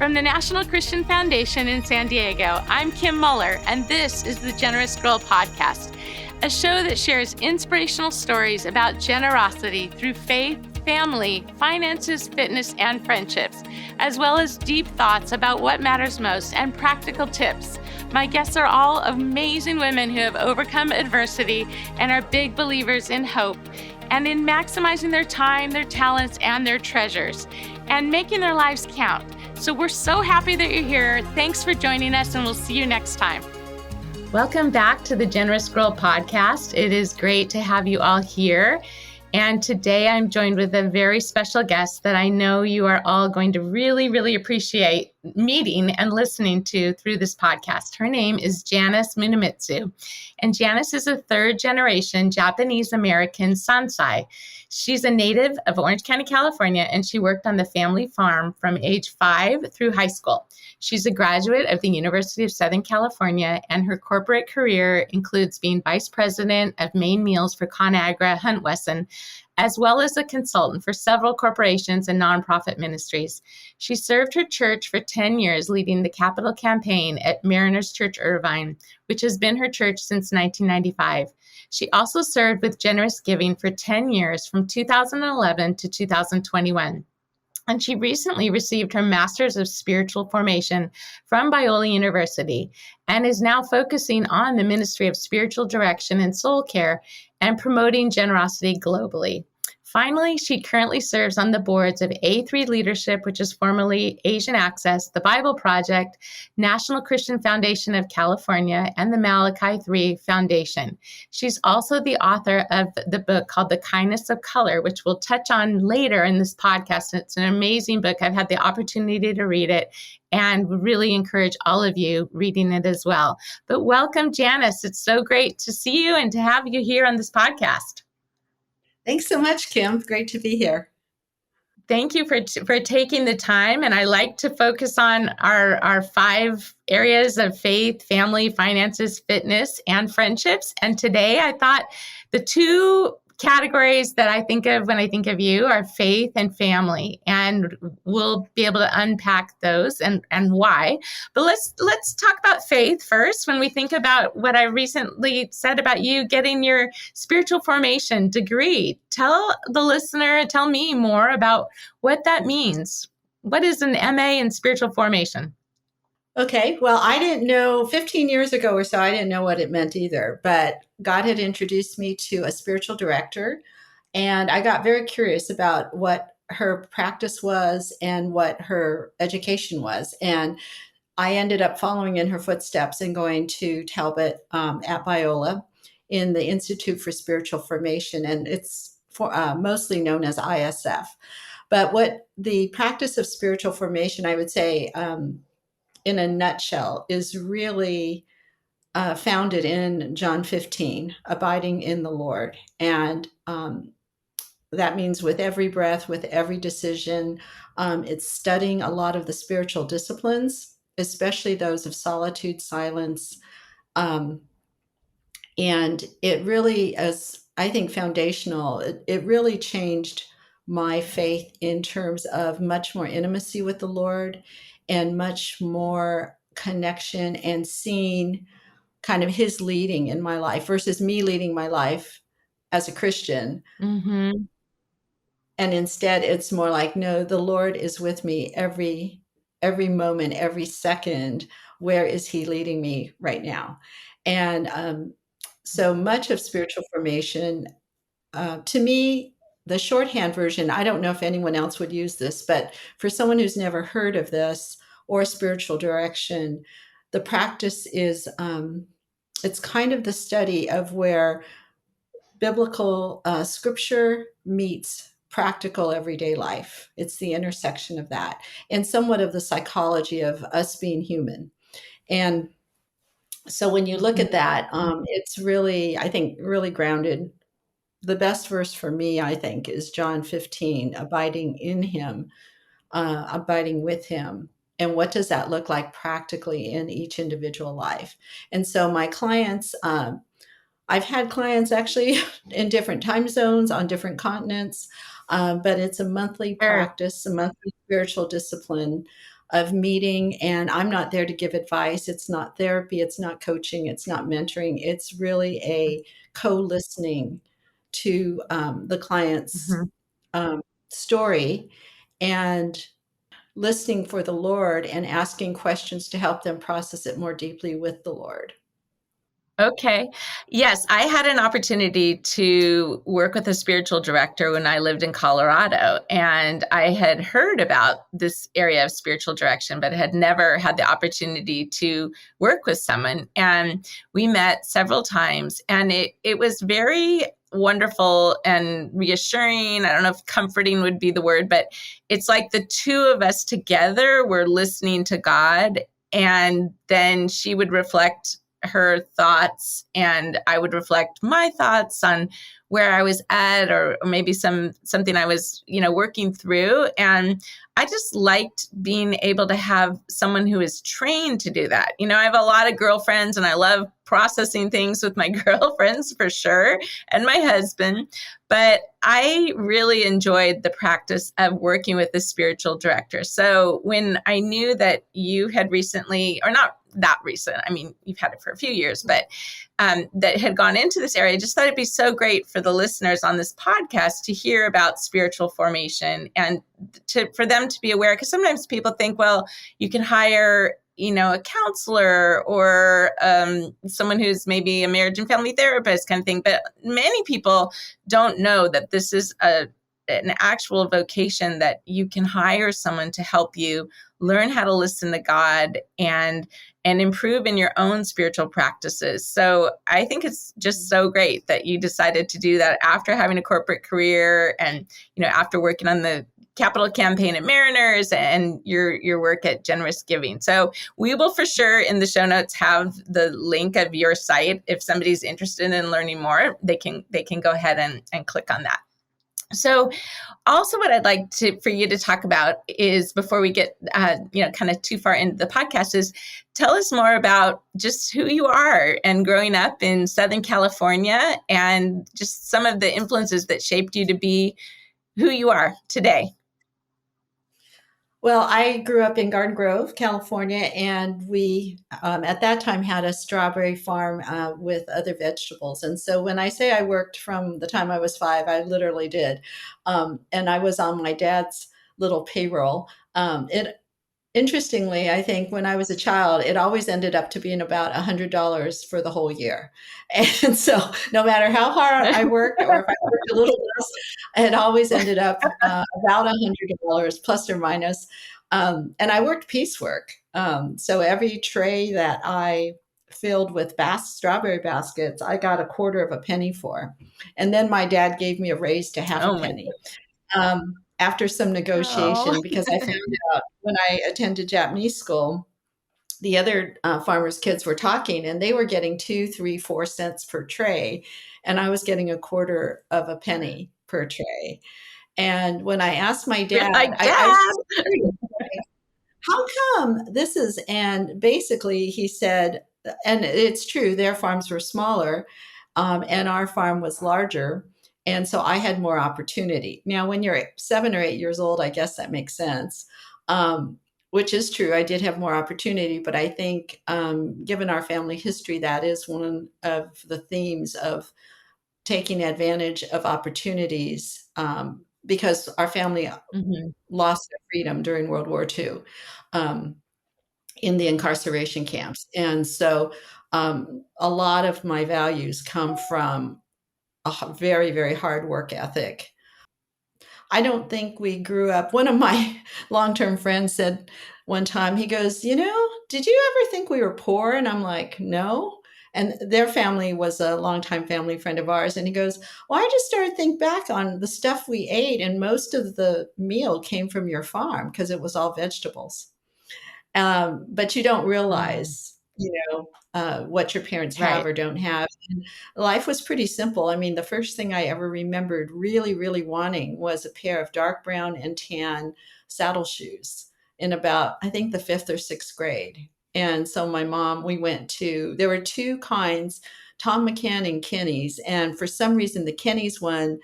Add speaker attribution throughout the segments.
Speaker 1: From the National Christian Foundation in San Diego, I'm Kim Moeller, and this is the Generous Girl Podcast, a show that shares inspirational stories about generosity through faith, family, finances, fitness, and friendships, as well as deep thoughts about what matters most and practical tips. My guests are all amazing women who have overcome adversity and are big believers in hope and in maximizing their time, their talents, and their treasures, and making their lives count. So we're so happy that you're here. Thanks for joining us, and we'll see you next time. Welcome back to the Generous Girl Podcast. It is great to have you all here. And today I'm joined with a very special guest that I know you are all going to really, really appreciate meeting and listening to through this podcast. Her name is Janice Munemitsu. And Janice is a third-generation Japanese-American Sansai. She's a native of Orange County, California, and she worked on the family farm from age 5 through high school. She's a graduate of the University of Southern California, and her corporate career includes being vice president of main meals for ConAgra Hunt Wesson, as well as a consultant for several corporations and nonprofit ministries. She served her church for 10 years, leading the capital campaign at Mariners Church Irvine, which has been her church since 1995. She also served with Generous Giving for 10 years, from 2011 to 2021. And she recently received her Master's of Spiritual Formation from Biola University and is now focusing on the ministry of spiritual direction and soul care and promoting generosity globally. Finally, she currently serves on the boards of A3 Leadership, which is formerly Asian Access, the Bible Project, National Christian Foundation of California, and the Malachi III Foundation. She's also the author of the book called The Kindness of Color, which we'll touch on later in this podcast. It's an amazing book. I've had the opportunity to read it and really encourage all of you reading it as well. But welcome, Janice. It's so great to see you and to have you here on this podcast.
Speaker 2: Thanks so much, Kim. Great to be here.
Speaker 1: Thank you for taking the time. And I like to focus on our 5 areas of faith, family, finances, fitness, and friendships. And today I thought the 2 categories that I think of when I think of you are faith and family. And we'll be able to unpack those and why. But let's talk about faith first. When we think about what I recently said about you getting your spiritual formation degree, tell the listener, tell me more about what that means. What is an MA in spiritual formation?
Speaker 2: Okay, well, I didn't know 15 years ago or so, I didn't know what it meant either, but God had introduced me to a spiritual director, and I got very curious about what her practice was and what her education was. And I ended up following in her footsteps and going to Talbot at Biola in the Institute for Spiritual Formation, and it's mostly known as ISF. But what the practice of spiritual formation, I would say, in a nutshell, is really founded in John 15, abiding in the Lord. And that means with every breath, with every decision, it's studying a lot of the spiritual disciplines, especially those of solitude, silence. And it really is, I think, foundational. It really changed my faith in terms of much more intimacy with the Lord and much more connection and seeing kind of his leading in my life versus me leading my life as a Christian.
Speaker 1: Mm-hmm.
Speaker 2: And instead, it's more like, no, the Lord is with me every moment, every second. Where is he leading me right now? And so much of spiritual formation, to me, the shorthand version, I don't know if anyone else would use this, but for someone who's never heard of this or spiritual direction, the practice is, it's kind of the study of where biblical scripture meets practical everyday life. It's the intersection of that and somewhat of the psychology of us being human. And so when you look at that, it's really, I think, really grounded. The best verse for me, I think, is John 15, abiding in him, abiding with him. And what does that look like practically in each individual life? And so my clients, I've had clients actually in different time zones on different continents, but it's a monthly practice, a monthly spiritual discipline of meeting. And I'm not there to give advice. It's not therapy. It's not coaching. It's not mentoring. It's really a co-listening to the client's
Speaker 1: Mm-hmm.
Speaker 2: story, and listening for the Lord and asking questions to help them process it more deeply with the Lord.
Speaker 1: Okay. Yes, I had an opportunity to work with a spiritual director when I lived in Colorado, and I had heard about this area of spiritual direction, but had never had the opportunity to work with someone. And we met several times, and it was very wonderful and reassuring. I don't know if comforting would be the word, but it's like the two of us together were listening to God, and then she would reflect her thoughts and I would reflect my thoughts on where I was at, or maybe something I was, working through. And I just liked being able to have someone who is trained to do that. I have a lot of girlfriends and I love processing things with my girlfriends for sure, and my husband. But I really enjoyed the practice of working with a spiritual director. So when I knew that you had recently, or not that recent, I mean, you've had it for a few years, but that had gone into this area, I just thought it'd be so great for the listeners on this podcast to hear about spiritual formation and for them to be aware. Because sometimes people think, well, you can hire a counselor or someone who's maybe a marriage and family therapist kind of thing. But many people don't know that this is an actual vocation, that you can hire someone to help you learn how to listen to God and improve in your own spiritual practices. So I think it's just so great that you decided to do that after having a corporate career and, after working on the capital campaign at Mariners and your work at Generous Giving. So we will for sure in the show notes have the link of your site. If somebody's interested in learning more, they can go ahead and click on that. So also what I'd like for you to talk about is, before we get, kind of too far into the podcast, is tell us more about just who you are and growing up in Southern California and just some of the influences that shaped you to be who you are today.
Speaker 2: Well, I grew up in Garden Grove, California, and we at that time had a strawberry farm with other vegetables. And so when I say I worked from the time I was 5, I literally did. And I was on my dad's little payroll. Interestingly, I think when I was a child, it always ended up to being about $100 for the whole year. And so no matter how hard I worked, or if I worked a little less, it always ended up about $100 plus or minus. And I worked piecework. So every tray that I filled with strawberry baskets, I got a quarter of a penny for. And then my dad gave me a raise to half a
Speaker 1: Oh my
Speaker 2: penny. After some
Speaker 1: Oh.
Speaker 2: negotiation, because I found out when I attended Japanese school, the other farmers' kids were talking, and they were getting 2, 3, 4 cents per tray, and I was getting a quarter of a penny per tray. And when I asked my
Speaker 1: You're
Speaker 2: dad,
Speaker 1: like,
Speaker 2: I was
Speaker 1: Dad.
Speaker 2: curious, how come this is? And basically, he said, and it's true, their farms were smaller, and our farm was larger. And so I had more opportunity. Now, when you're 7 or 8 years old, I guess that makes sense, which is true. I did have more opportunity, but I think, given our family history, that is one of the themes of taking advantage of opportunities, because our family
Speaker 1: Mm-hmm.
Speaker 2: lost their freedom during World War II. Um, in the incarceration camps. And so a lot of my values come from a very, very hard work ethic. I don't think we grew up. One of my long-term friends said one time, he goes, did you ever think we were poor? And I'm like, no. And their family was a longtime family friend of ours. And he goes, well, I just started to think back on the stuff we ate. And most of the meal came from your farm because it was all vegetables. But you don't
Speaker 1: Mm.
Speaker 2: realize, what your parents have
Speaker 1: Right.
Speaker 2: or don't have. And life was pretty simple. I mean, the first thing I ever remembered really, really wanting was a pair of dark brown and tan saddle shoes in about, I think, the 5th or 6th grade. And so my mom, there were two kinds, Tom McCann and Kenny's. And for some reason, the Kenny's one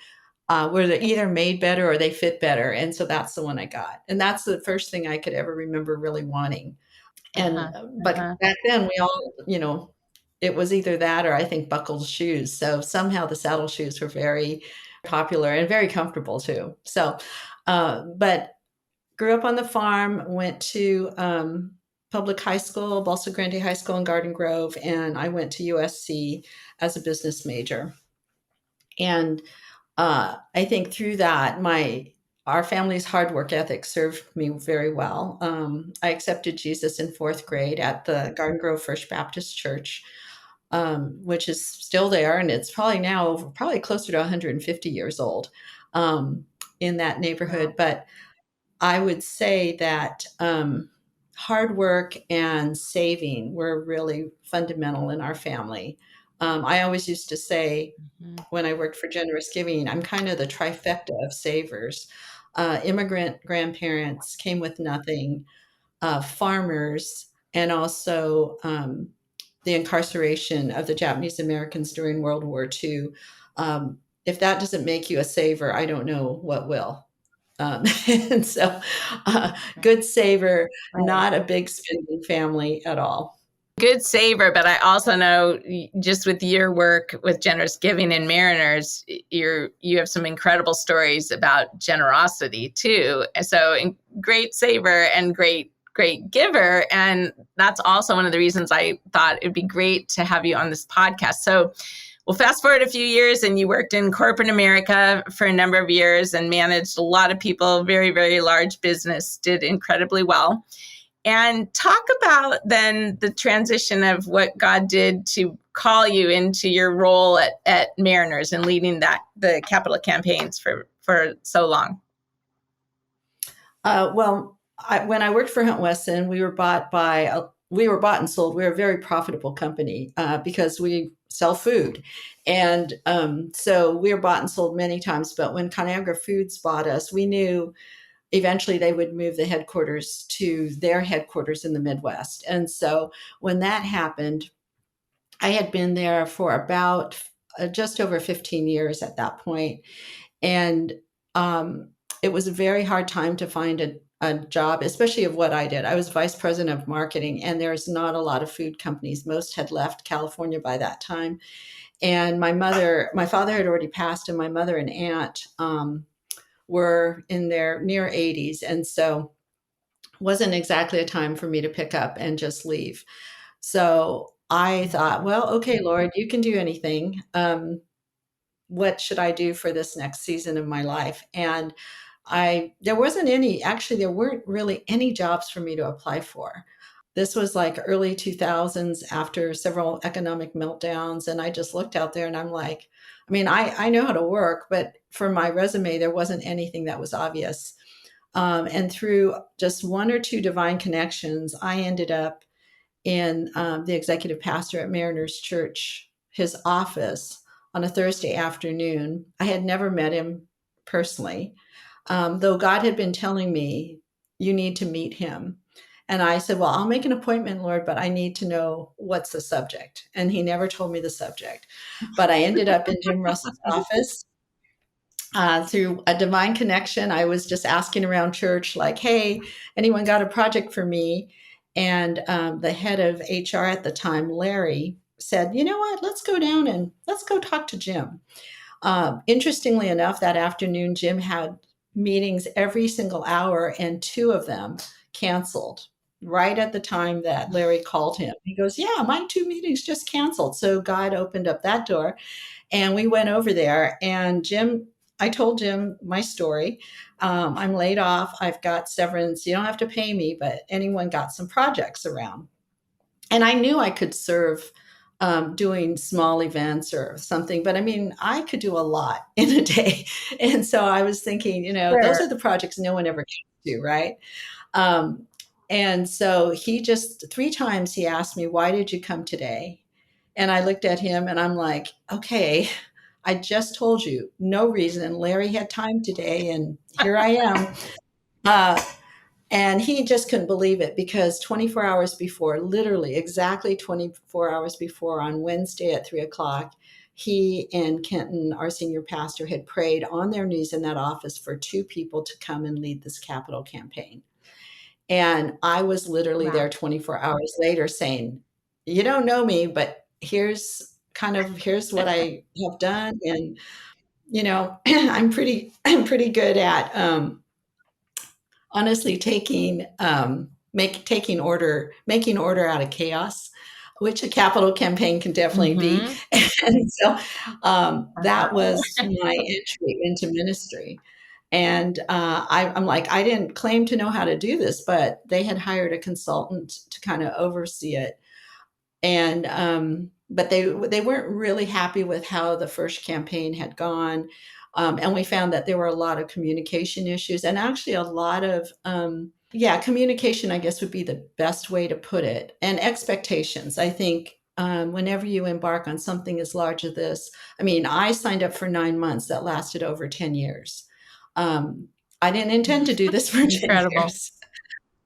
Speaker 2: where they're either made better or they fit better. And so that's the one I got. And that's the first thing I could ever remember really wanting. And, but back then we all, it was either that or I think buckled shoes. So somehow the saddle shoes were very popular and very comfortable too. So, but grew up on the farm, went to public high school, Balsa Grande High School in Garden Grove, and I went to USC as a business major. And I think through that, our family's hard work ethic served me very well. I accepted Jesus in fourth grade at the Garden Grove First Baptist Church, which is still there, and it's probably now probably closer to 150 years old in that neighborhood. Wow. But I would say that hard work and saving were really fundamental in our family. I always used to say, when I worked for Generous Giving, I'm kind of the trifecta of savers. Immigrant grandparents came with nothing, farmers, and also the incarceration of the Japanese Americans during World War II. If that doesn't make you a saver, I don't know what will. And so, good saver, not a big spending family at all.
Speaker 3: Good saver, but I also know just with your work with Generous Giving and Mariners, you have some incredible stories about generosity too. So great saver and great giver. And that's also one of the reasons I thought it'd be great to have you on this podcast. So we'll fast forward a few years, and you worked in corporate America for a number of years and managed a lot of people, very, very large business, did incredibly well. And talk about then the transition of what God did to call you into your role at Mariners and leading the capital campaigns for so long.
Speaker 2: When I worked for Hunt Wesson, we were bought and sold. We were a very profitable company because we sell food. And so we were bought and sold many times. But when Conagra Foods bought us, we knew eventually they would move the headquarters to their headquarters in the Midwest. And so when that happened, I had been there for about just over 15 years at that point. And it was a very hard time to find a job, especially of what I did. I was vice president of marketing, and there's not a lot of food companies. Most had left California by that time. And my father had already passed, and my mother and aunt were in their near 80s. And so wasn't exactly a time for me to pick up and just leave. So I thought, well, okay, Lord, you can do anything. What should I do for this next season of my life? And there weren't really any jobs for me to apply for. This was like early 2000s after several economic meltdowns. And I just looked out there and I'm like, I know how to work, but for my resume, there wasn't anything that was obvious. And through just one or two divine connections, I ended up in the executive pastor at Mariners Church, his office on a Thursday afternoon. I had never met him personally, though God had been telling me, you need to meet him. And I said, well, I'll make an appointment, Lord, but I need to know what's the subject. And he never told me the subject. But I ended up in Jim Russell's office through a divine connection. I was just asking around church, like, hey, anyone got a project for me? And the head of HR at the time, Larry, said, you know what, let's go down and let's go talk to Jim. Interestingly enough, that afternoon, Jim had meetings every single hour, and two of them canceled right at the time that Larry called him. He goes, yeah, my two meetings just canceled. So God opened up that door, and we went over there. And I told Jim my story. I'm laid off. I've got severance. You don't have to pay me, but anyone got some projects around. And I knew I could serve doing small events or something, but I could do a lot in a day. And so I was thinking, sure, those are the projects no one ever gets to, right? And so he just 3 times he asked me, why did you come today? And I looked at him and I'm like, okay, I just told you, no reason. Larry had time today, and here I am. And he just couldn't believe it, because 24 hours before, literally exactly 24 hours before, on Wednesday at 3:00, he and Kenton, our senior pastor, had prayed on their knees in that office for 2 people to come and lead this capital campaign. And I was literally
Speaker 3: Wow.
Speaker 2: there 24 hours later saying, you don't know me, but here's what I have done. And, I'm pretty good at, honestly making order out of chaos, which a capital campaign can definitely be. And so that was my entry into ministry. And I'm like, I didn't claim to know how to do this, but they had hired a consultant to kind of oversee it. And but they weren't really happy with how the first campaign had gone. And we found that there were a lot of communication issues, and actually a lot of communication, I guess, would be the best way to put it, and expectations. I think whenever you embark on something as large as this, I mean, I signed up for 9 months that lasted over 10 years. I didn't intend to do this for 10
Speaker 3: Incredible.
Speaker 2: years.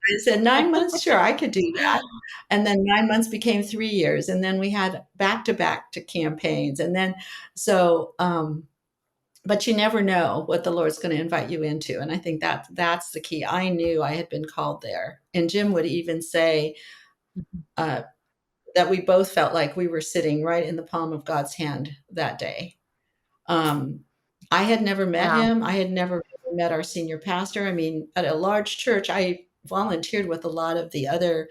Speaker 2: I said 9 months, sure, I could do that. And then 9 months became 3 years, and then we had back to campaigns, and then so. But you never know what the Lord's going to invite you into, and I think that's the key. I knew I had been called there, and Jim would even say that we both felt like we were sitting right in the palm of God's hand that day. I had never met him. I had never met our senior pastor. I mean, at a large church, I volunteered with a lot of the other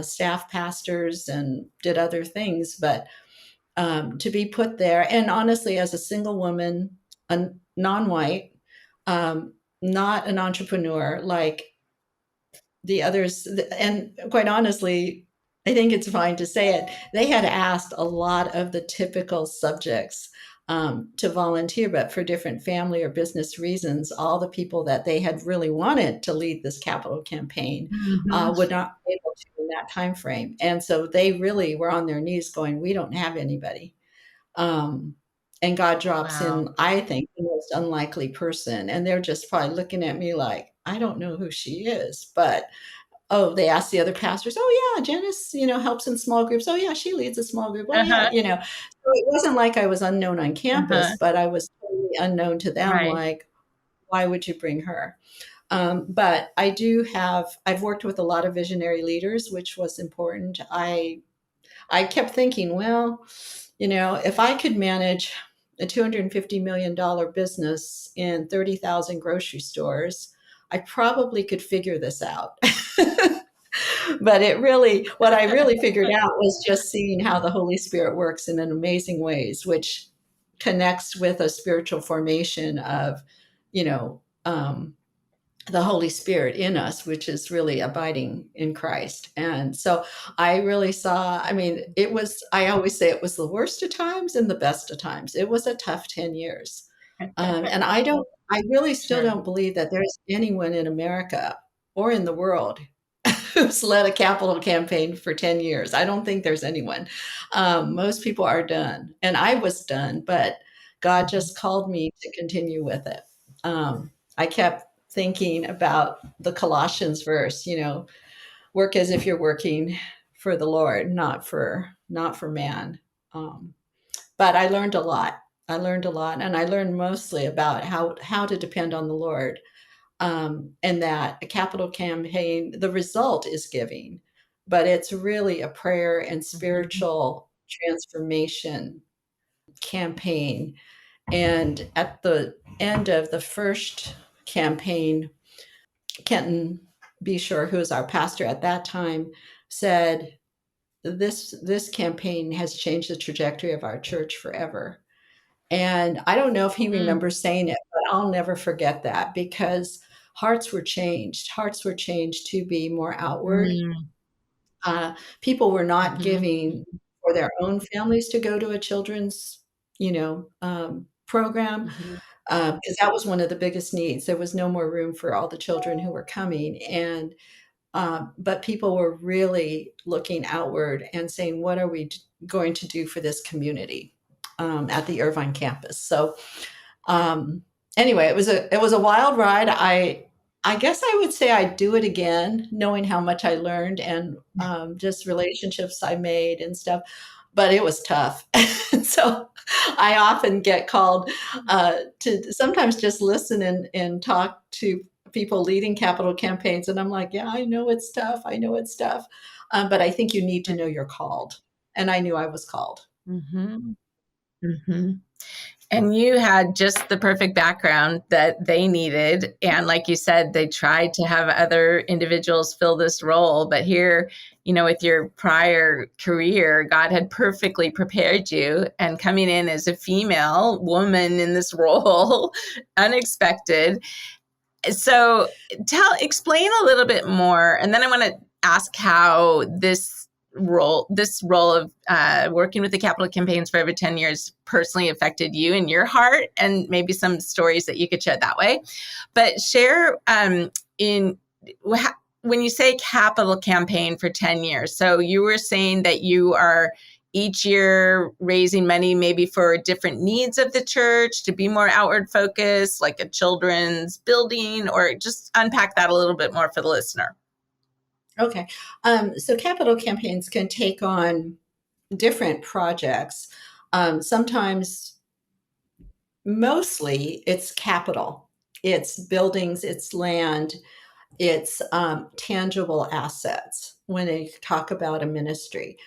Speaker 2: staff pastors and did other things, but to be put there, and honestly, as a single woman, a non-white, not an entrepreneur like the others, and quite honestly, I think it's fine to say it, they had asked a lot of the typical subjects to volunteer, but for different family or business reasons, all the people that they had really wanted to lead this capital campaign would not be able to in that time frame. And so they really were on their knees going, we don't have anybody. And God drops in, I think, the most unlikely person. And they're just probably looking at me like, I don't know who she is. But, they asked the other pastors, yeah, Janice, helps in small groups. Oh, yeah, she leads a small group. Oh, yeah, So it wasn't like I was unknown on campus, but I was totally unknown to them.
Speaker 3: Right.
Speaker 2: Like, why would you bring her? But I've worked with a lot of visionary leaders, which was important. I kept thinking, well, if I could manage a $250 million business in 30,000 grocery stores, I probably could figure this out. But what I really figured out was just seeing how the Holy Spirit works in amazing ways, which connects with a spiritual formation of, the Holy Spirit in us, which is really abiding in Christ. And so I really saw, I always say it was the worst of times and the best of times. It was a tough 10 years. And I really still don't believe that there's anyone in America or in the world who's led a capital campaign for 10 years. I don't think there's anyone. Most people are done, and I was done, but God just called me to continue with it. I kept thinking about the Colossians verse, work as if you're working for the Lord, not for man. But I learned a lot. And I learned mostly about how to depend on the Lord. And that a capital campaign, the result is giving, but it's really a prayer and spiritual transformation campaign. And at the end of the first campaign, Kenton Be Sure, who was our pastor at that time, said, this campaign has changed the trajectory of our church forever. And I don't know if he remembers saying it, but I'll never forget that, because hearts were changed. Hearts were changed to be more outward. People were not giving for their own families to go to a children's, program, because that was one of the biggest needs. There was no more room for all the children who were coming. And but people were really looking outward and saying, what are we going to do for this community at the Irvine campus? So anyway, it was a wild ride. I guess I would say I'd do it again, knowing how much I learned and just relationships I made and stuff. But it was tough. So I often get called to sometimes just listen and talk to people leading capital campaigns. And I'm like, yeah, I know it's tough. I know it's tough. But I think you need to know you're called. And I knew I was called.
Speaker 3: Mm-hmm. Mm-hmm. And you had just the perfect background that they needed. And like you said, they tried to have other individuals fill this role. But here, with your prior career, God had perfectly prepared you, and coming in as a female woman in this role, unexpected. So explain a little bit more. And then I want to ask how this role of working with the capital campaigns for over 10 years personally affected you and your heart, and maybe some stories that you could share that way. But share when you say capital campaign for 10 years, so you were saying that you are each year raising money maybe for different needs of the church to be more outward focused, like a children's building, or just unpack that a little bit more for the listener.
Speaker 2: Okay. So capital campaigns can take on different projects. Sometimes, mostly, it's capital. It's buildings, it's land, it's tangible assets when they talk about a ministry.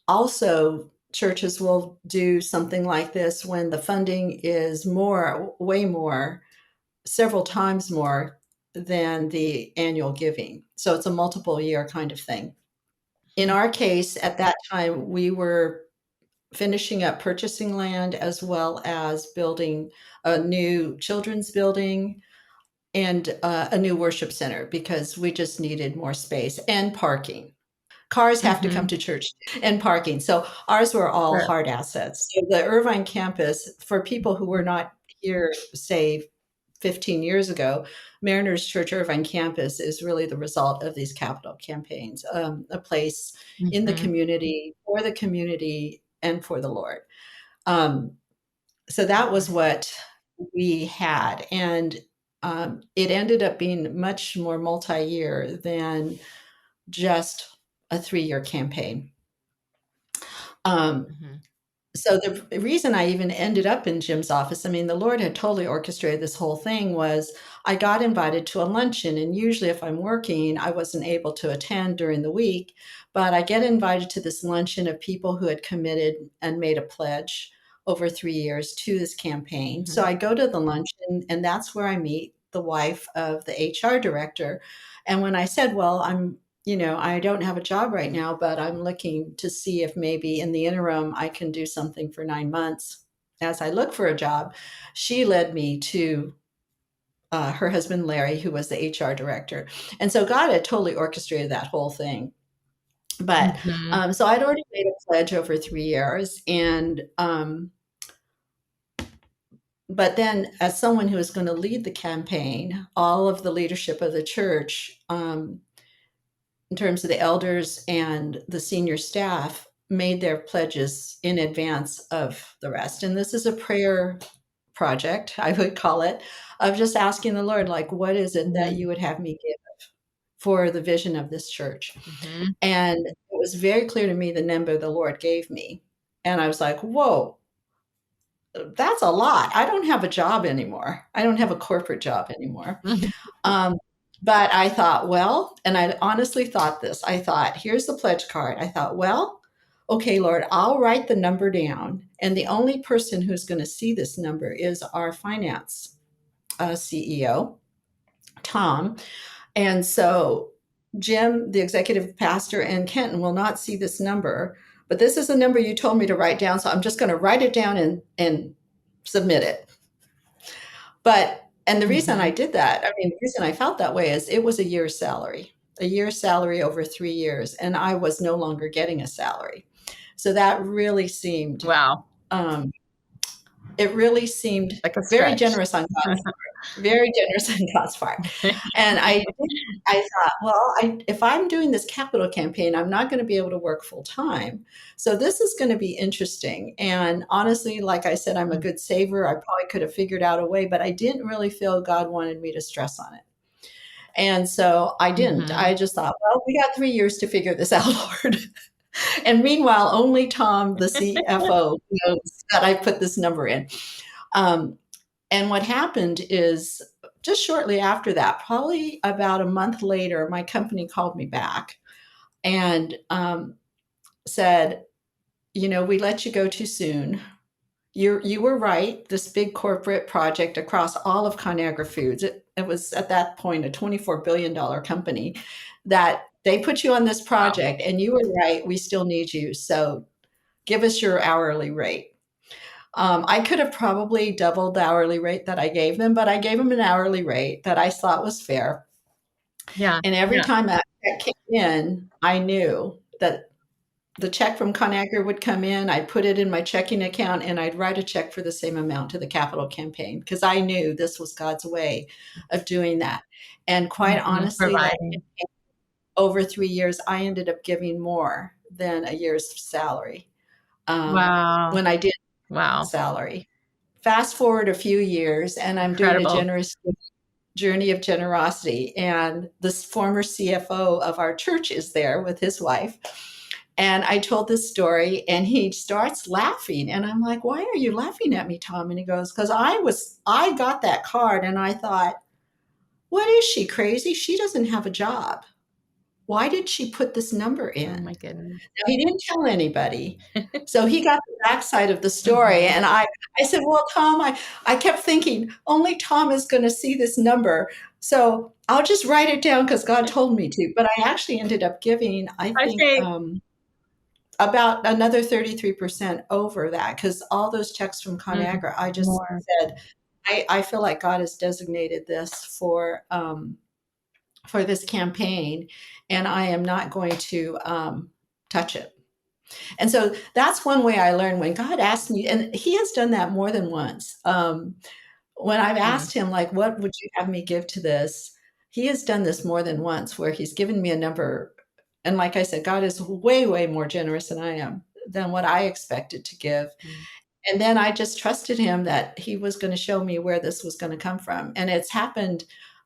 Speaker 2: Also, churches will do something like this when the funding is way more, several times more than the annual giving. So it's a multiple year kind of thing. In our case, at that time, we were finishing up purchasing land as well as building a new children's building and a new worship center because we just needed more space and parking. Cars have to come to church and parking. So ours were all hard assets. So the Irvine campus, for people who were not here, say 15 years ago, Mariners Church Irvine campus is really the result of these capital campaigns, a place in the community, for the community, and for the Lord. So that was what we had. And it ended up being much more multi-year than just a 3-year campaign. So the reason I even ended up in Jim's office, I mean, the Lord had totally orchestrated this whole thing, was I got invited to a luncheon. And usually if I'm working, I wasn't able to attend during the week, but I get invited to this luncheon of people who had committed and made a pledge over 3 years to this campaign. So I go to the luncheon, and that's where I meet the wife of the HR director. And when I said, well, I don't have a job right now, but I'm looking to see if maybe in the interim I can do something for 9 months as I look for a job, she led me to her husband, Larry, who was the HR director. And so God had totally orchestrated that whole thing. But so I'd already made a pledge over 3 years. And but then as someone who was going to lead the campaign, all of the leadership of the church, in terms of the elders and the senior staff, made their pledges in advance of the rest. And this is a prayer project, I would call it, of just asking the Lord, like, what is it that you would have me give for the vision of this church? And it was very clear to me the number the Lord gave me. And I was like, whoa, that's a lot. I don't have a job anymore. I don't have a corporate job anymore. But I thought, well, and I honestly thought this, I thought, here's the pledge card. I thought, well, okay, Lord, I'll write the number down. And the only person who's going to see this number is our finance CEO, Tom. And so Jim, the executive pastor, and Kenton will not see this number, but this is the number you told me to write down. So I'm just going to write it down and submit it. And the reason I did that, the reason I felt that way is it was a year's salary over 3 years, and I was no longer getting a salary. So that really seemed, it really seemed
Speaker 3: like
Speaker 2: very generous on God's part, very generous on God's part. And I thought, well, if I'm doing this capital campaign, I'm not going to be able to work full time. So this is going to be interesting. And honestly, like I said, I'm a good saver. I probably could have figured out a way, but I didn't really feel God wanted me to stress on it. And so I didn't. I just thought, well, we got 3 years to figure this out, Lord. And meanwhile, only Tom, the CFO, knows that I put this number in. And what happened is just shortly after that, probably about a month later, my company called me back and said, we let you go too soon. You were right. This big corporate project across all of ConAgra Foods, it was at that point a $24 billion company, that they put you on this project and you were right. We still need you. So give us your hourly rate. I could have probably doubled the hourly rate that I gave them, but I gave them an hourly rate that I thought was fair.
Speaker 3: Yeah.
Speaker 2: And every time that check came in, I knew that the check from ConAgra would come in, I'd put it in my checking account, and I'd write a check for the same amount to the capital campaign because I knew this was God's way of doing that. And quite honestly, over 3 years, I ended up giving more than a year's salary when I did salary. Fast forward a few years, and I'm doing a generous journey of generosity. And this former CFO of our church is there with his wife. And I told this story and he starts laughing. And I'm like, why are you laughing at me, Tom? And he goes, because I got that card and I thought, what is she, crazy? She doesn't have a job. Why did she put this number in?
Speaker 3: Oh my goodness.
Speaker 2: Now, he didn't tell anybody. So he got the backside of the story. And I said, well, Tom, I kept thinking, only Tom is going to see this number. So I'll just write it down because God told me to. But I actually ended up giving, I think about another 33% over that, because all those checks from ConAgra, I just said, I feel like God has designated this for this campaign, and I am not going to touch it. And so that's one way I learned when God asked me, and he has done that more than once. When I've asked him, like, what would you have me give to this? He has done this more than once where he's given me a number. And like I said, God is way, way more generous than I am, than what I expected to give. And then I just trusted him that he was going to show me where this was going to come from. And it's happened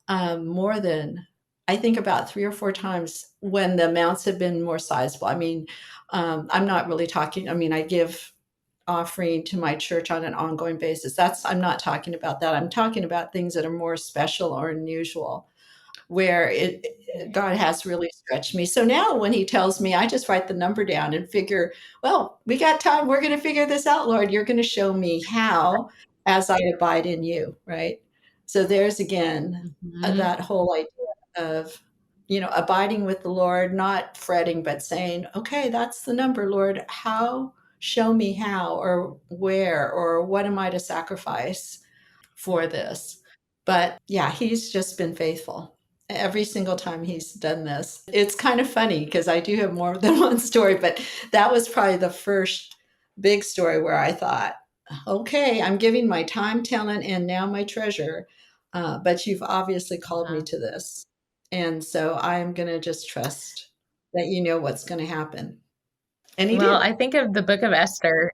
Speaker 2: more than, I think, about 3 or 4 times when the amounts have been more sizable. I mean, I'm not really talking, I give offering to my church on an ongoing basis. I'm not talking about that. I'm talking about things that are more special or unusual, where God has really stretched me. So now when he tells me, I just write the number down and figure, well, we got time. We're going to figure this out, Lord. You're going to show me how as I abide in you, right? So there's again that whole idea of, abiding with the Lord, not fretting, but saying, okay, that's the number, Lord. How? Show me how, or where, or what am I to sacrifice for this? But yeah, he's just been faithful every single time he's done this. It's kind of funny because I do have more than one story, but that was probably the first big story where I thought, okay, I'm giving my time, talent, and now my treasure, but you've obviously called me to this. And so I'm going to just trust that you know what's going to happen. And he did.
Speaker 3: I think of the book of Esther.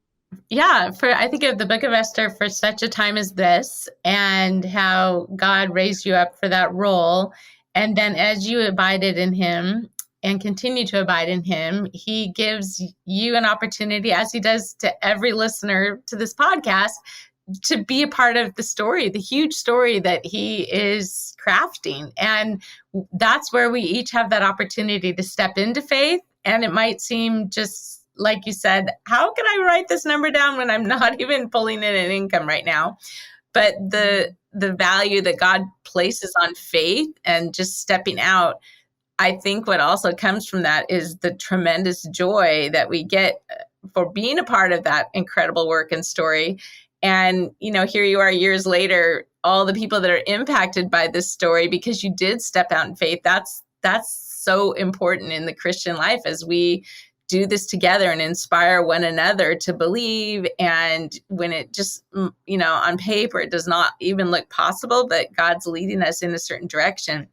Speaker 3: Yeah, I think of the book of Esther for such a time as this, and how God raised you up for that role. And then as you abided in him and continue to abide in him, he gives you an opportunity, as he does to every listener to this podcast, to be a part of the story, the huge story that he is crafting. And that's where we each have that opportunity to step into faith. And it might seem just like you said, how can I write this number down when I'm not even pulling in an income right now? But the value that God places on faith and just stepping out, I think what also comes from that is the tremendous joy that we get for being a part of that incredible work and story. And, here you are years later, all the people that are impacted by this story because you did step out in faith. That's so important in the Christian life as we do this together and inspire one another to believe. And when it just, on paper, it does not even look possible, but God's leading us in a certain direction.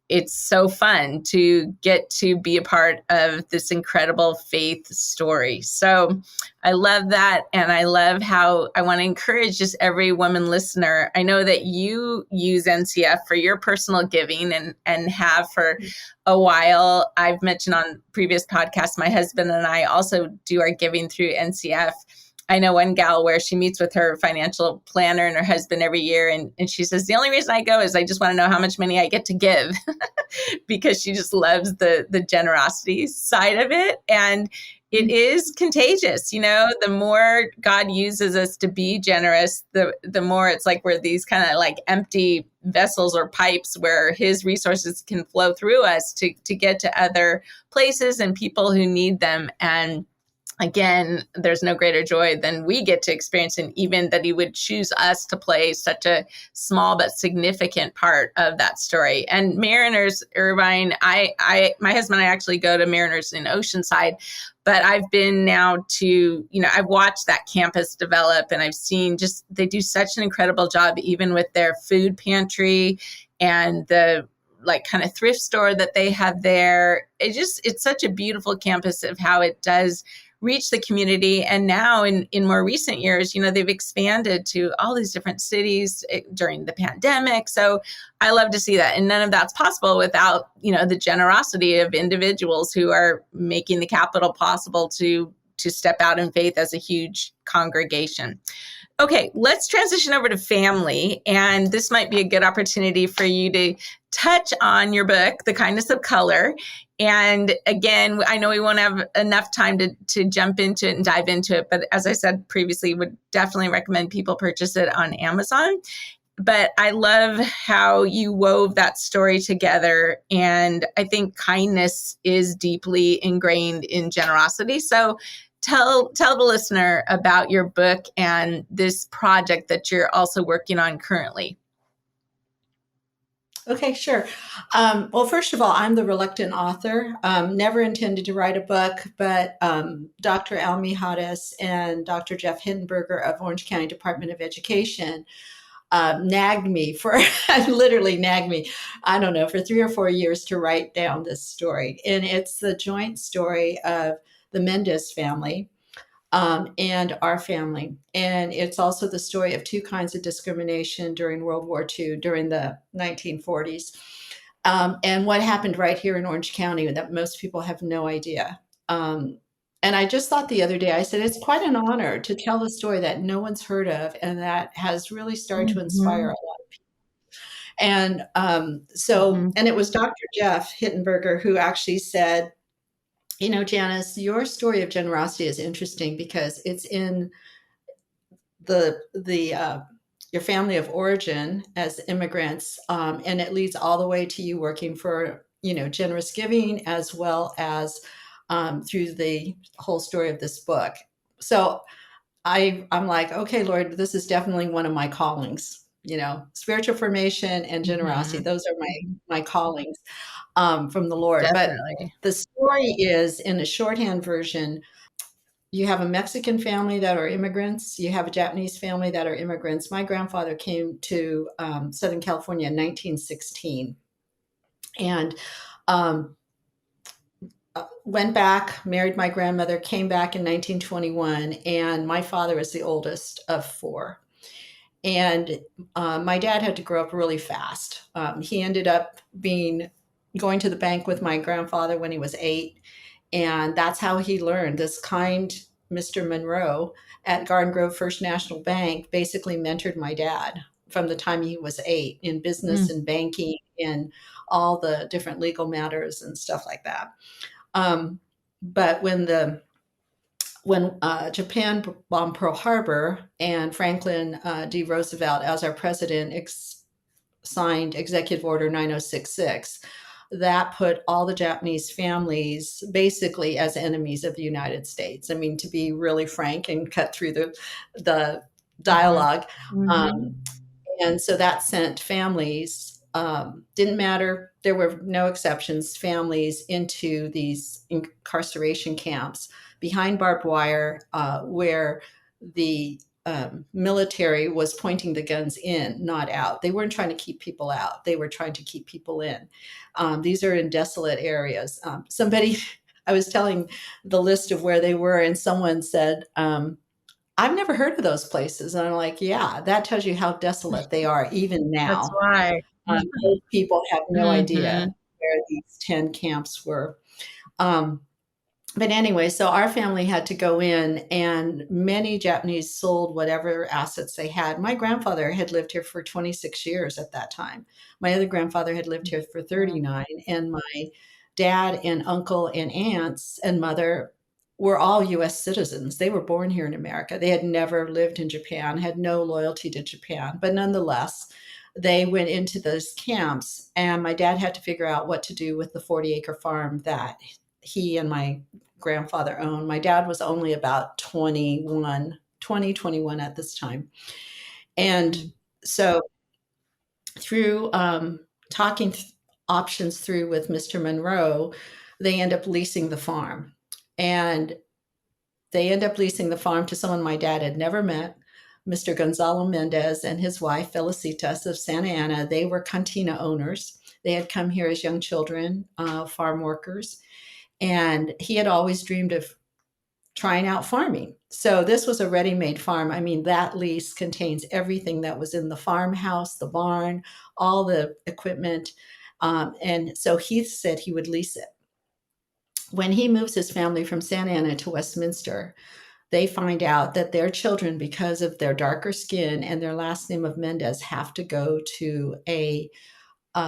Speaker 3: it's so fun to get to be a part of this incredible faith story. So I love that. And I love how I want to encourage just every woman listener. I know that you use NCF for your personal giving and have for a while. I've mentioned on previous podcasts, my husband and I also do our giving through NCF. I know one gal where she meets with her financial planner and her husband every year. And she says, the only reason I go is I just want to know how much money I get to give because she just loves the generosity side of it. And it is contagious. The more God uses us to be generous, the more it's like we're these kind of like empty vessels or pipes where his resources can flow through us to get to other places and people who need them. And again, there's no greater joy than we get to experience, and even that he would choose us to play such a small but significant part of that story. And Mariners, Irvine, my husband and I actually go to Mariners in Oceanside, but I've been now to, I've watched that campus develop, and I've seen just, they do such an incredible job, even with their food pantry and the like kind of thrift store that they have there. It's such a beautiful campus of how it does reach the community. And now in more recent years, they've expanded to all these different cities during the pandemic. So I love to see that. And none of that's possible without, the generosity of individuals who are making the capital possible to step out in faith as a huge congregation. Okay, let's transition over to family. And this might be a good opportunity for you to touch on your book, The Kindness of Color. And again, I know we won't have enough time to jump into it and dive into it. But as I said previously, would definitely recommend people purchase it on Amazon. But I love how you wove that story together. And I think kindness is deeply ingrained in generosity. So tell the listener about your book and this project that you're also working on currently.
Speaker 2: Okay, sure. Well, first of all, I'm the reluctant author. Never intended to write a book, but Dr. Al Mijares and Dr. Jeff Hittenberger of Orange County Department of Education literally nagged me, I don't know, for 3 or 4 years to write down this story. And it's the joint story of the Mendez family and our family. And it's also the story of two kinds of discrimination during World War II, during the 1940s. And what happened right here in Orange County that most people have no idea. And I just thought the other day, I said, it's quite an honor to tell a story that no one's heard of and that has really started to inspire a lot of people. And and it was Dr. Jeff Hittenberger who actually said, Janice, your story of generosity is interesting because it's in your family of origin as immigrants, and it leads all the way to you working for, generous giving, as well as through the whole story of this book. So I'm like, okay, Lord, this is definitely one of my callings. Spiritual formation and generosity; those are my callings from the Lord.
Speaker 3: Definitely.
Speaker 2: But the story is in a shorthand version. You have a Mexican family that are immigrants. You have a Japanese family that are immigrants. My grandfather came to Southern California in 1916 and went back, married my grandmother, came back in 1921, and my father is the oldest of 4. And my dad had to grow up really fast. He ended up going to the bank with my grandfather when he was 8. And that's how he learned. This kind Mr. Monroe at Garden Grove First National Bank basically mentored my dad from the time he was 8 in business and banking and all the different legal matters and stuff like that. But when Japan bombed Pearl Harbor and Franklin D. Roosevelt, as our president, signed Executive Order 9066, that put all the Japanese families basically as enemies of the United States. I mean, to be really frank and cut through the dialogue. And so that sent families, didn't matter, there were no exceptions, families into these incarceration camps behind barbed wire, where the military was pointing the guns in, not out. They weren't trying to keep people out. They were trying to keep people in. These are in desolate areas. I was telling the list of where they were, and someone said, I've never heard of those places. And I'm like, yeah, that tells you how desolate they are even
Speaker 3: That's
Speaker 2: now.
Speaker 3: why.
Speaker 2: Most people have no idea
Speaker 3: Mm-hmm.
Speaker 2: where these 10 camps were. But anyway, so our family had to go in, and many Japanese sold whatever assets they had. My grandfather had lived here for 26 years at that time. My other grandfather had lived here for 39, and my dad and uncle and aunts and mother were all US citizens. They were born here in America. They had never lived in Japan, had no loyalty to Japan, but nonetheless, they went into those camps, and my dad had to figure out what to do with the 40-acre farm that he and my grandfather owned. My dad was only about 21 at this time. And so through talking options through with Mr. Monroe, they end up leasing the farm. And they end up leasing the farm to someone my dad had never met, Mr. Gonzalo Mendez and his wife, Felicitas of Santa Ana. They were cantina owners. They had come here as young children, farm workers. And he had always dreamed of trying out farming. So this was a ready-made farm. I mean, that lease contains everything that was in the farmhouse, the barn, all the equipment. And so he said he would lease it. When he moves his family from Santa Ana to Westminster, they find out that their children, because of their darker skin and their last name of Mendez, have to go to a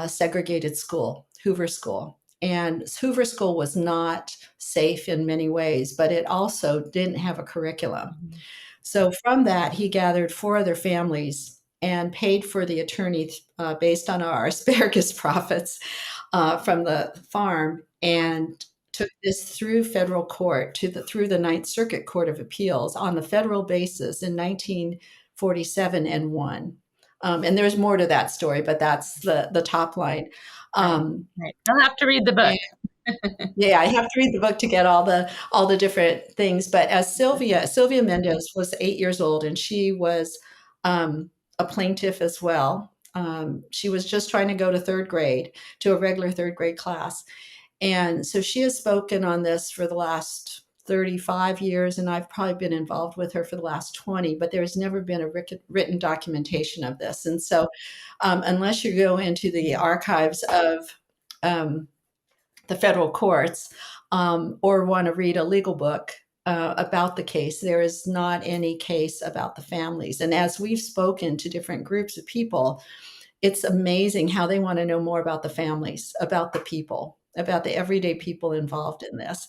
Speaker 2: segregated school, Hoover School. And Hoover School was not safe in many ways, but it also didn't have a curriculum. Mm-hmm. So from that, he gathered 4 other families and paid for the attorney based on our asparagus profits from the farm, and took this through federal court through the Ninth Circuit Court of Appeals on the federal basis in 1947 and won. And there's more to that story, but that's the top line.
Speaker 3: Right. I'll have to read the book.
Speaker 2: Yeah, I have to read the book to get all the different things. But as Sylvia Mendez was 8 years old, and she was a plaintiff as well. She was just trying to go to 3rd grade, to a regular 3rd grade class. And so she has spoken on this for the last 35 years, and I've probably been involved with her for the last 20, but there's never been a written documentation of this. And so unless you go into the archives of the federal courts or want to read a legal book about the case, there is not any case about the families. And as we've spoken to different groups of people, it's amazing how they want to know more about the families, about the people, about the everyday people involved in this.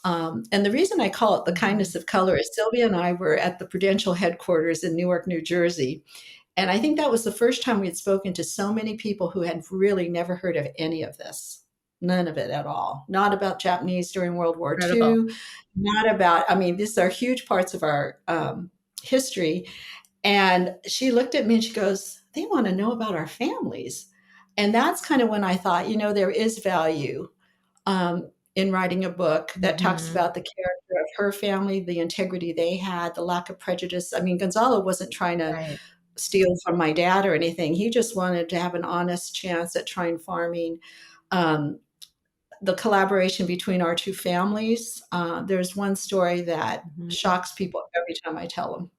Speaker 2: And the reason I call it the kindness of color is Sylvia and I were at the Prudential headquarters in Newark, New Jersey. And I think that was the first time we had spoken to so many people who had really never heard of any of this. None of it at all. Not about Japanese during World War II. Not about, these are huge parts of our history. And she looked at me and she goes, they want to know about our families. And that's kind of when I thought, there is value in writing a book that talks about the character of her family, the integrity they had, the lack of prejudice. Gonzalo wasn't trying to steal from my dad or anything. He just wanted to have an honest chance at trying farming. The collaboration between our 2 families. There's one story that shocks people every time I tell them,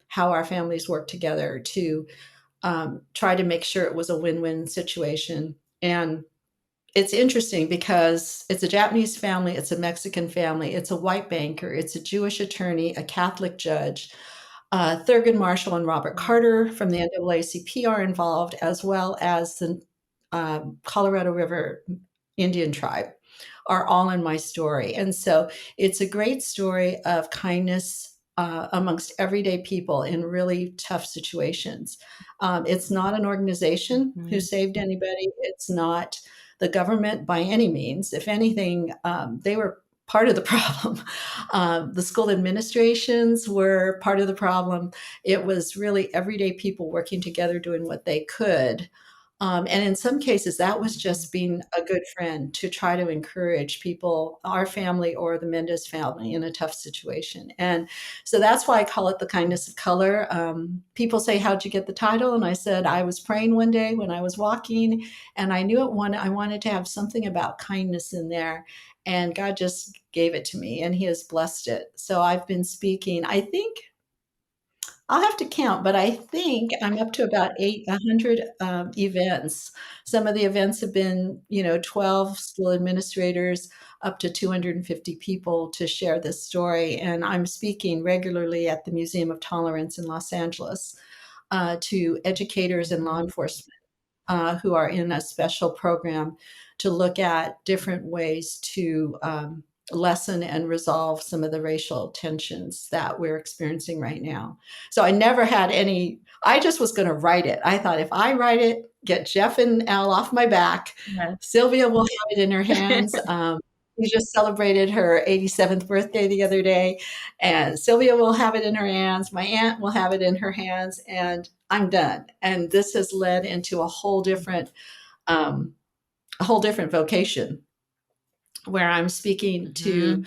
Speaker 2: how our families worked together to try to make sure it was a win-win situation. And it's interesting because it's a Japanese family, it's a Mexican family, it's a white banker, it's a Jewish attorney, a Catholic judge. Thurgood Marshall and Robert Carter from the NAACP are involved, as well as the Colorado River Indian tribe are all in my story. And so it's a great story of kindness amongst everyday people in really tough situations. It's not an organization who saved anybody. It's not the government by any means. If anything, they were part of the problem. The school administrations were part of the problem. It was really everyday people working together, doing what they could And in some cases, that was just being a good friend to try to encourage people, our family or the Mendez family, in a tough situation. And so that's why I call it the kindness of color. People say, "How'd you get the title?" And I said, I was praying one day when I was walking, and I knew I wanted to have something about kindness in there. And God just gave it to me, and He has blessed it. So I've been speaking, I think, I'll have to count, but I think I'm up to about 800 events. Some of the events have been, 12 school administrators, up to 250 people to share this story. And I'm speaking regularly at the Museum of Tolerance in Los Angeles to educators and law enforcement who are in a special program to look at different ways to lessen and resolve some of the racial tensions that we're experiencing right now. So I never had any, I just was going to write it. I thought if I write it, get Jeff and Al off my back,
Speaker 3: Yes.
Speaker 2: Sylvia will have it in her hands. We just celebrated her 87th birthday the other day, and Sylvia will have it in her hands. My aunt will have it in her hands, and I'm done. And this has led into a whole different vocation where I'm speaking to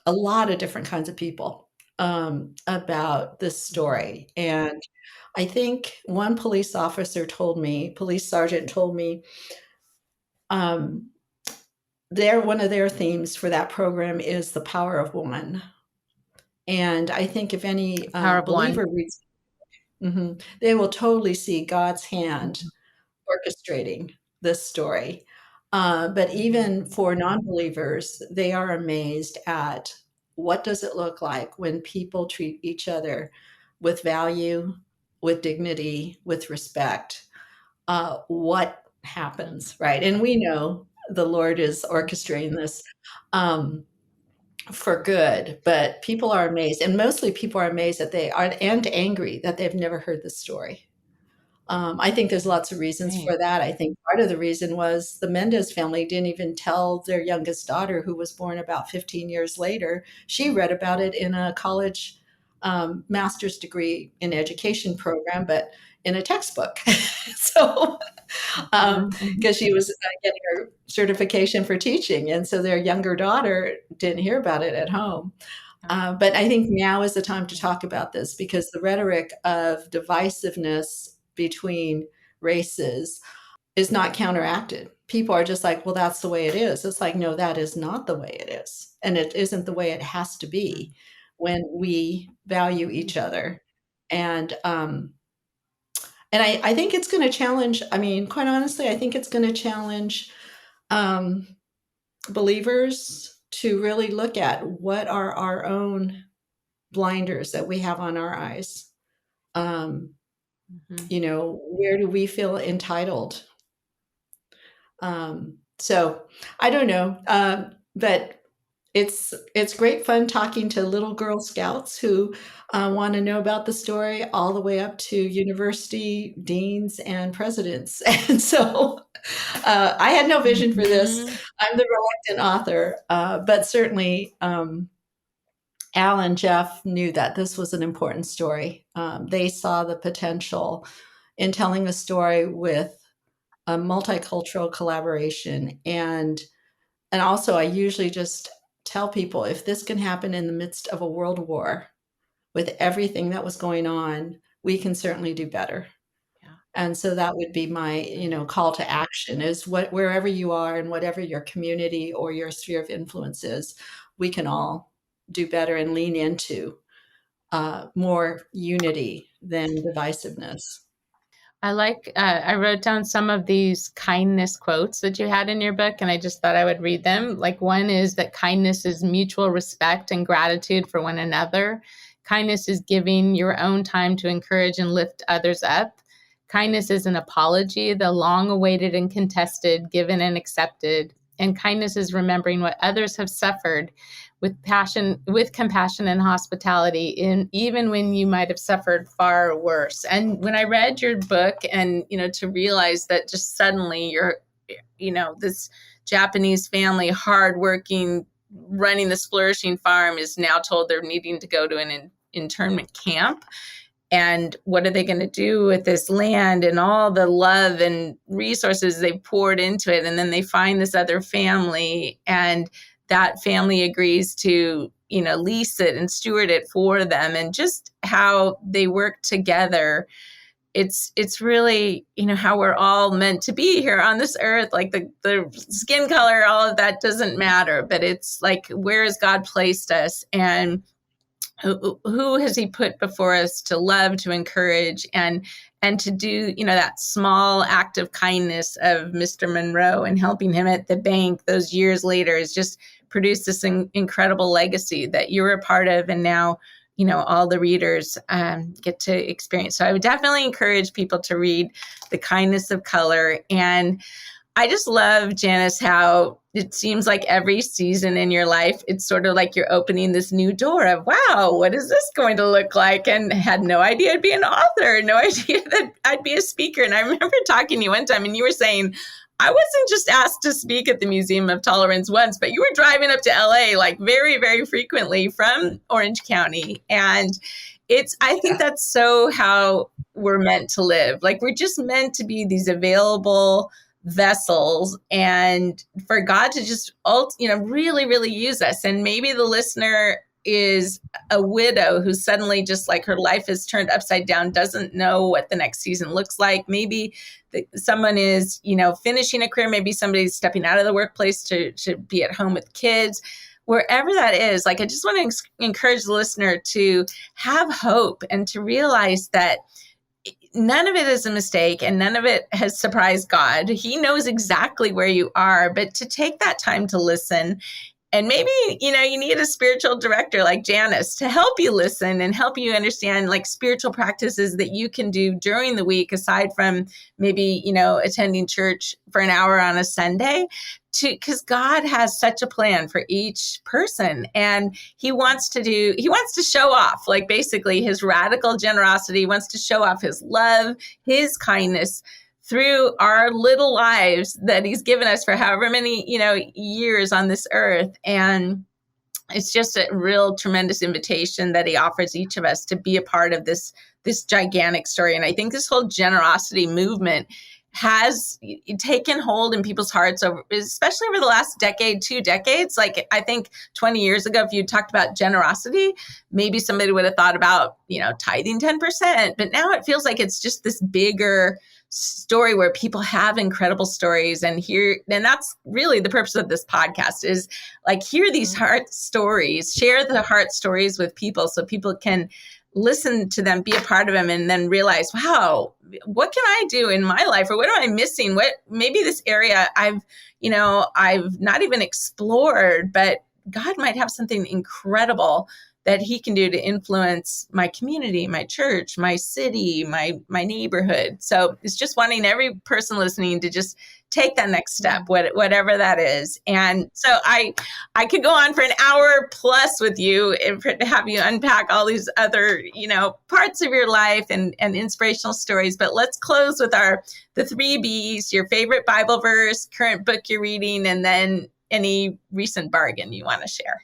Speaker 2: a lot of different kinds of people about this story. And I think one police sergeant told me, one of their themes for that program is the power of one. And I think if any believer reads, they will totally see God's hand orchestrating this story. But even for non-believers, they are amazed at what does it look like when people treat each other with value, with dignity, with respect. What happens, right? And we know the Lord is orchestrating this for good, but people are amazed, and mostly people are amazed that they are, and angry that they've never heard this story. I think there's lots of reasons for that. I think part of the reason was the Mendez family didn't even tell their youngest daughter, who was born about 15 years later. She read about it in a college master's degree in education program, but in a textbook. So, because she was getting her certification for teaching. And so their younger daughter didn't hear about it at home. But I think now is the time to talk about this, because the rhetoric of divisiveness between races is not counteracted. People are just like, well, that's the way it is. It's like, no, that is not the way it is. And it isn't the way it has to be when we value each other. And I think it's going to challenge, quite honestly, I think it's going to challenge believers to really look at what are our own blinders that we have on our eyes. Where do we feel entitled? So I don't know, but it's great fun talking to little Girl Scouts who want to know about the story, all the way up to university deans and presidents. And so I had no vision for this. I'm the reluctant author, but certainly Al and Jeff knew that this was an important story. They saw the potential in telling a story with a multicultural collaboration. And also, I usually just tell people, if this can happen in the midst of a world war with everything that was going on, we can certainly do better. Yeah. And so that would be my, call to action is wherever you are and whatever your community or your sphere of influence is, we can all do better and lean into more unity than divisiveness.
Speaker 3: I wrote down some of these kindness quotes that you had in your book, and I just thought I would read them. Like, one is that kindness is mutual respect and gratitude for one another. Kindness is giving your own time to encourage and lift others up. Kindness is an apology, the long awaited and contested, given and accepted. And kindness is remembering what others have suffered with compassion and hospitality, even when you might have suffered far worse. And when I read your book, and to realize that just suddenly you're, this Japanese family, hardworking, running this flourishing farm, is now told they're needing to go to an internment camp. And what are they going to do with this land and all the love and resources they poured into it? And then they find this other family, and that family agrees to, lease it and steward it for them, and just how they work together. It's really, how we're all meant to be here on this earth. Like the skin color, all of that doesn't matter, but it's like, where has God placed us? And who has he put before us to love, to encourage, and to do, that small act of kindness of Mr. Monroe and helping him at the bank those years later has just produced this incredible legacy that you're a part of. And now, all the readers get to experience. So I would definitely encourage people to read The Kindness of Color. And I just love, Janice, how it seems like every season in your life, it's sort of like you're opening this new door of, wow, what is this going to look like? And had no idea I'd be an author, no idea that I'd be a speaker. And I remember talking to you one time and you were saying, I wasn't just asked to speak at the Museum of Tolerance once, but you were driving up to LA like very, very frequently from Orange County. And I think that's so how we're meant to live. Like, we're just meant to be these available vessels, and for God to just, really, really use us. And maybe the listener is a widow who suddenly just like her life is turned upside down, doesn't know what the next season looks like. Maybe someone is, finishing a career. Maybe somebody's stepping out of the workplace to be at home with kids. Wherever that is, like, I just want to encourage the listener to have hope and to realize that none of it is a mistake and none of it has surprised God. He knows exactly where you are, but to take that time to listen. And maybe, you need a spiritual director like Janice to help you listen and help you understand like spiritual practices that you can do during the week, aside from maybe, attending church for an hour on a Sunday, because God has such a plan for each person. And he wants to show off, like, basically his radical generosity. He wants to show off his love, his kindness through our little lives that he's given us for however many, years on this earth. And it's just a real tremendous invitation that he offers each of us to be a part of this gigantic story. And I think this whole generosity movement has taken hold in people's hearts, especially over the last decade, 2 decades. Like, I think 20 years ago, if you talked about generosity, maybe somebody would have thought about, tithing 10%. But now it feels like it's just this bigger story where people have incredible stories, and that's really the purpose of this podcast, is like, hear these heart stories, share the heart stories with people so people can listen to them, be a part of them, and then realize, wow, what can I do in my life? Or what am I missing? What, maybe this area I've not even explored, but God might have something incredible that he can do to influence my community, my church, my city, my neighborhood. So it's just wanting every person listening to just take that next step, whatever that is. And so I could go on for an hour plus with you and to have you unpack all these other, parts of your life and inspirational stories. But let's close with the 3 B's, your favorite Bible verse, current book you're reading, and then any recent bargain you want to share.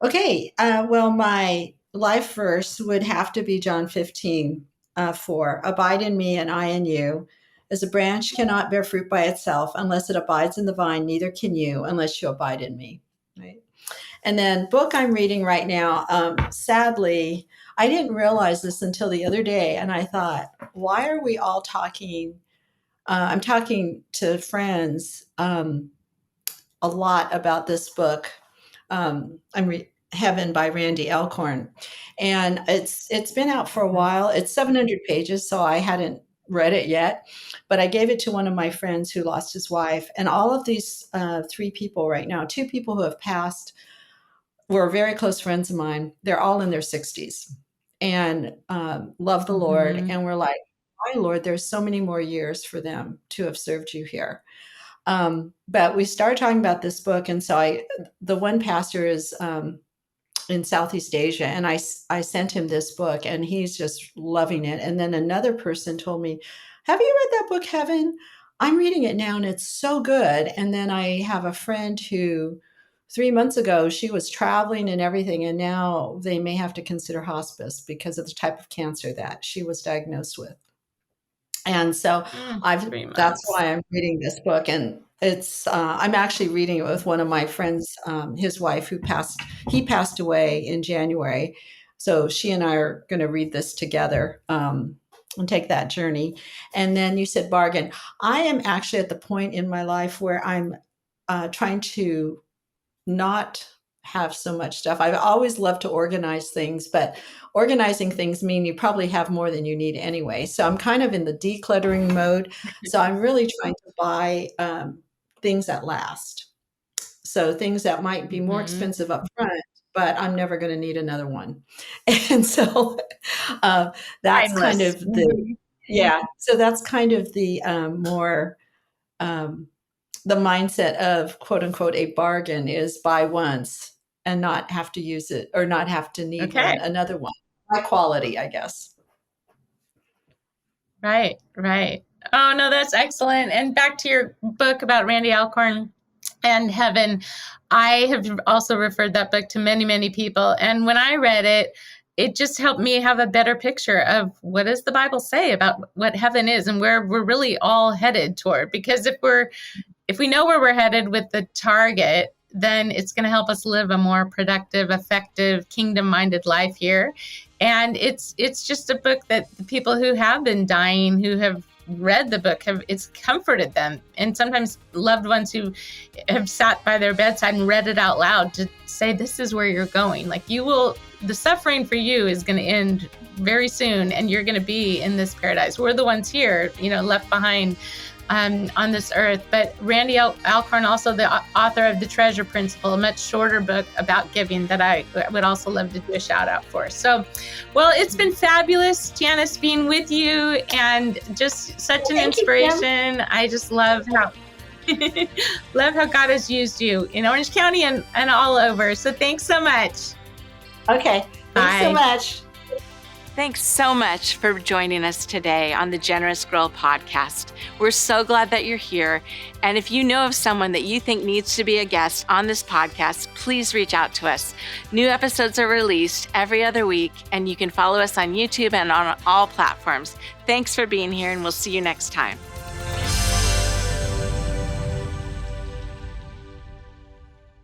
Speaker 2: Okay. Well, my life verse would have to be John 15, 4. Abide in me and I in you. As a branch cannot bear fruit by itself unless it abides in the vine, neither can you unless you abide in me. Right. And then book I'm reading right now, sadly, I didn't realize this until the other day. And I thought, why are we all talking? I'm talking to friends a lot about this book. Heaven by Randy Alcorn. And it's been out for a while. It's 700 pages, so I hadn't read it yet, but I gave it to one of my friends who lost his wife. And all of these 3 people right now, 2 people who have passed, were very close friends of mine. They're all in their 60s and love the Lord. And we're like, my Lord, there's so many more years for them to have served you here. But we started talking about this book. And so the one pastor is in Southeast Asia, and I sent him this book, and he's just loving it. And then another person told me, have you read that book, Heaven? I'm reading it now, and it's so good. And then I have a friend who 3 months ago, she was traveling and everything, and now they may have to consider hospice because of the type of cancer that she was diagnosed with. And so
Speaker 3: 3 months.
Speaker 2: that's why I'm reading this book. And it's, I'm actually reading it with one of my friends, his wife he passed away in January. So she and I are going to read this together, and take that journey. And then you said bargain. I am actually at the point in my life where I'm trying to not have so much stuff. I've always loved to organize things, but organizing things mean you probably have more than you need anyway. So I'm kind of in the decluttering mode. So I'm really trying to buy things that last. So things that might be more expensive up front, but I'm never going to need another one. And so that's kind of the, yeah. So that's kind of the more, the mindset of quote unquote a bargain is buy once and not have to use it or not have to need another one. High quality, I guess.
Speaker 3: Right. Oh, no, that's excellent. And back to your book about Randy Alcorn and heaven. I have also referred that book to many, many people. And when I read it, it just helped me have a better picture of what does the Bible say about what heaven is and where we're really all headed toward. Because if we know where we're headed with the target, then it's going to help us live a more productive, effective, kingdom-minded life here. And it's just a book that the people who have been dying, who have read the book, it's comforted them. And sometimes loved ones who have sat by their bedside and read it out loud to say, this is where you're going. Like the suffering for you is going to end very soon, and you're going to be in this paradise. We're the ones here, left behind on this earth. But Randy Alcorn, also the author of The Treasure Principle, a much shorter book about giving that I would also love to do a shout out for. So, well, it's been fabulous, Janice, being with you, and just such an inspiration. I just love how God has used you in Orange County and all over. So thanks so much.
Speaker 2: Okay. Thanks so much.
Speaker 1: Thanks so much for joining us today on the Generous Girl podcast. We're so glad that you're here. And if you know of someone that you think needs to be a guest on this podcast, please reach out to us. New episodes are released every other week, and you can follow us on YouTube and on all platforms. Thanks for being here, and we'll see you next time.